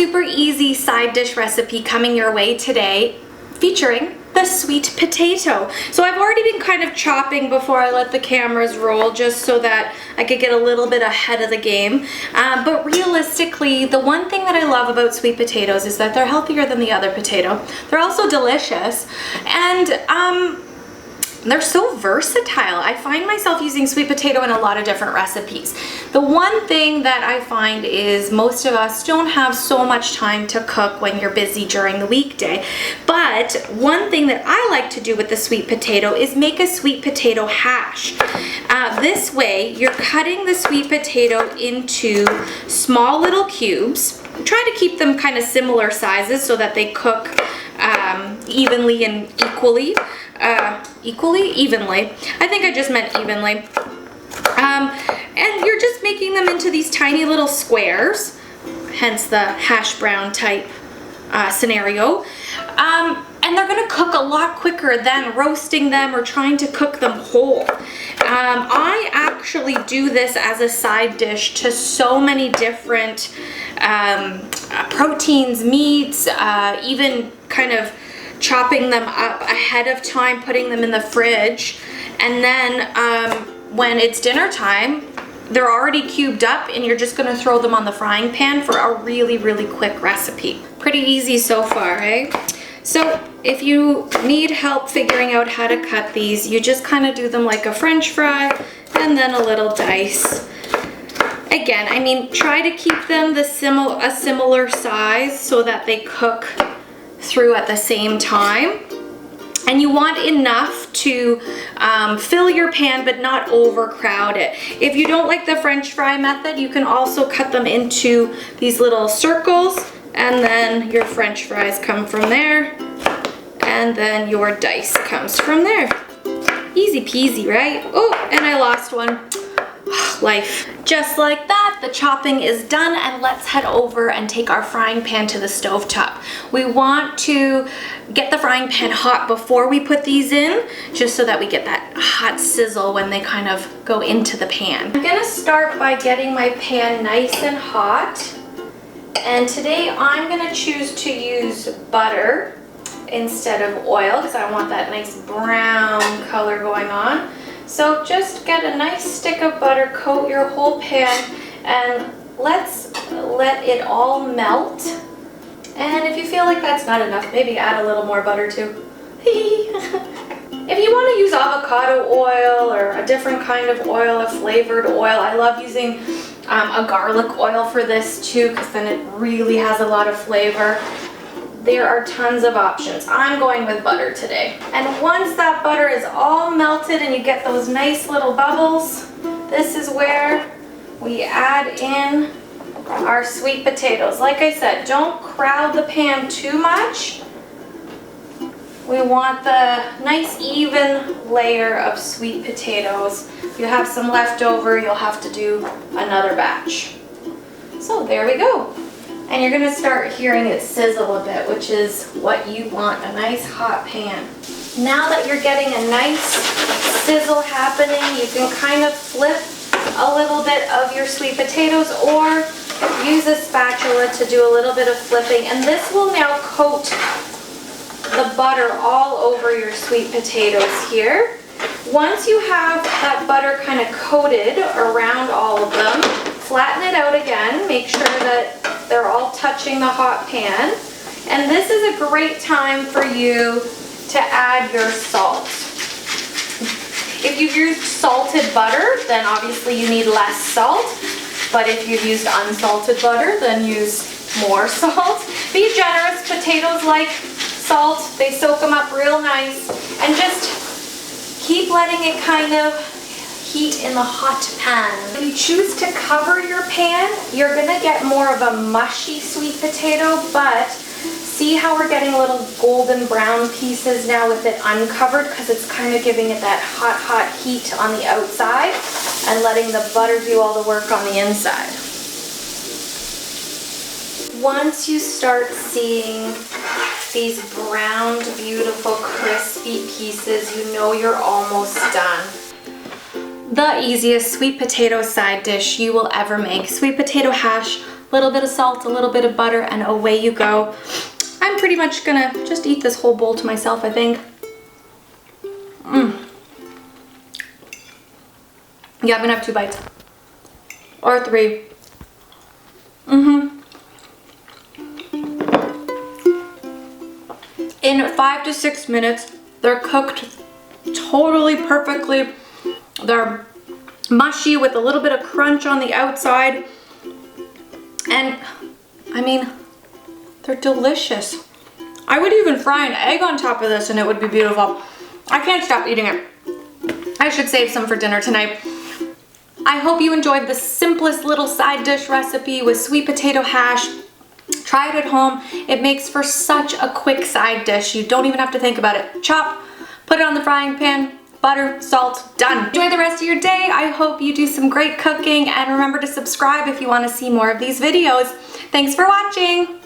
super easy side dish recipe coming your way today, featuring the sweet potato. So I've already been kind of chopping before I let the cameras roll, just so that I could get a little bit ahead of the game. But realistically, the one thing that I love about sweet potatoes is that they're healthier than the other potato. They're also delicious, and they're so versatile. I find myself using sweet potato in a lot of different recipes. The one thing that I find is most of us don't have so much time to cook when you're busy during the weekday. But one thing that I like to do with the sweet potato is make a sweet potato hash. This way, you're cutting the sweet potato into small little cubes. Try to keep them kind of similar sizes so that they cook evenly and equally. Evenly. I think I just meant evenly. And you're just making them into these tiny little squares, hence the hash brown type scenario. And they're gonna cook a lot quicker than roasting them or trying to cook them whole. I actually do this as a side dish to so many different proteins, meats, even kind of chopping them up ahead of time, putting them in the fridge, and then when it's dinner time, they're already cubed up and you're just gonna throw them on the frying pan for a really, really quick recipe. Pretty easy so far, eh? So if you need help figuring out how to cut these, you just kind of do them like a French fry and then a little dice. Again, I mean, try to keep them a similar size so that they cook through at the same time. And you want enough to fill your pan but not overcrowd it. If you don't like the French fry method, you can also cut them into these little circles, and then your French fries come from there, and then your dice comes from there. Easy peasy, right? Oh, and I lost one. Life. Just like that, the chopping is done, and let's head over and take our frying pan to the stove top. We want to get the frying pan hot before we put these in, just so that we get that hot sizzle when they kind of go into the pan. I'm gonna start by getting my pan nice and hot, and today I'm gonna choose to use butter instead of oil because I want that nice brown color going on. So just get a nice stick of butter, coat your whole pan, and let's let it all melt. And if you feel like that's not enough, maybe add a little more butter too. If you want to use avocado oil or a different kind of oil, a flavored oil, I love using a garlic oil for this too, because then it really has a lot of flavor. There are tons of options. I'm going with butter today. And once that butter is all melted and you get those nice little bubbles, this is where we add in our sweet potatoes. Like I said, don't crowd the pan too much. We want the nice even layer of sweet potatoes. If you have some left over, you'll have to do another batch. So there we go. And you're gonna start hearing it sizzle a bit, which is what you want, a nice hot pan. Now that you're getting a nice sizzle happening, you can kind of flip a little bit of your sweet potatoes or use a spatula to do a little bit of flipping. And this will now coat the butter all over your sweet potatoes here. Once you have that butter kind of coated around all of them, flatten it out again, make sure that they're all touching the hot pan. And this is a great time for you to add your salt. If you've used salted butter, then obviously you need less salt. But if you've used unsalted butter, then use more salt. Be generous, potatoes like salt, they soak them up real nice. And just keep letting it kind of heat in the hot pan. If you choose to cover your pan, you're gonna get more of a mushy sweet potato, but see how we're getting little golden brown pieces now with it uncovered, because it's kind of giving it that hot heat on the outside and letting the butter do all the work on the inside. Once you start seeing these browned, beautiful, crispy pieces, you know you're almost done. The easiest sweet potato side dish you will ever make. Sweet potato hash a little bit of salt, a little bit of butter, and away you go. I'm pretty much gonna just eat this whole bowl to myself, I think. Yeah, I'm gonna have 2 bites. Or 3. In 5 to 6 minutes, they're cooked totally perfectly. They're mushy with a little bit of crunch on the outside. And, I mean, they're delicious. I would even fry an egg on top of this and it would be beautiful. I can't stop eating it. I should save some for dinner tonight. I hope you enjoyed the simplest little side dish recipe with sweet potato hash. Try it at home. It makes for such a quick side dish. You don't even have to think about it. Chop, put it on the frying pan, butter, salt, done. Enjoy the rest of your day. I hope you do some great cooking, and remember to subscribe if you want to see more of these videos. Thanks for watching.